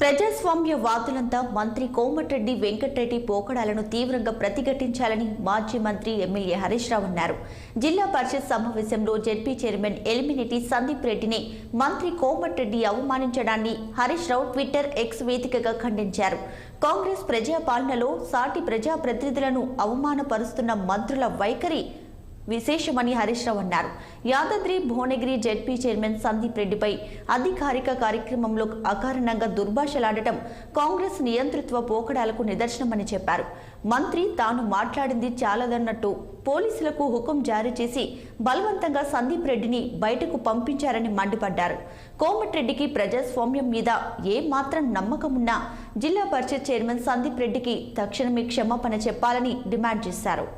ప్రజాస్వామ్యవాదులంతా మంత్రి కోమటిరెడ్డి వెంకటరెడ్డి పోకడాలను తీవ్రంగా ప్రతిఘటించాలని మాజీ మంత్రి ఎమ్మెల్యే హరీష్ రావు అన్నారు. జిల్లా పరిషత్ సమావేశంలో జెడ్పీ చైర్మన్ ఎలిమినేటి సందీప్ రెడ్డిని మంత్రి కోమటిరెడ్డి అవమానించడాన్ని హరీష్ రావు ట్విట్టర్ ఎక్స్ వేదికగా ఖండించారు. కాంగ్రెస్ ప్రజాపాలనలో సాటి ప్రజాప్రతినిధులను అవమానపరుస్తున్న మంత్రుల వైఖరి విశేషమని హరీష్ రావు అన్నారు. యాదాద్రి భువనగిరి జెడ్పీ చైర్మన్ సందీప్ రెడ్డిపై అధికారిక కార్యక్రమంలో అకారణంగా దుర్భాషలాడటం కాంగ్రెస్ నియంతృత్వ పోకడాలకు నిదర్శనమని చెప్పారు. మంత్రి తాను మాట్లాడింది చాలదన్నట్టు పోలీసులకు హుకుం జారీ చేసి బలవంతంగా సందీప్ రెడ్డిని బయటకు పంపించారని మండిపడ్డారు. కోమటిరెడ్డికి ప్రజాస్వామ్యం మీద ఏ మాత్రం నమ్మకమున్నా జిల్లా పరిషత్ చైర్మన్ సందీప్ రెడ్డికి తక్షణమే క్షమాపణ చెప్పాలని డిమాండ్ చేశారు.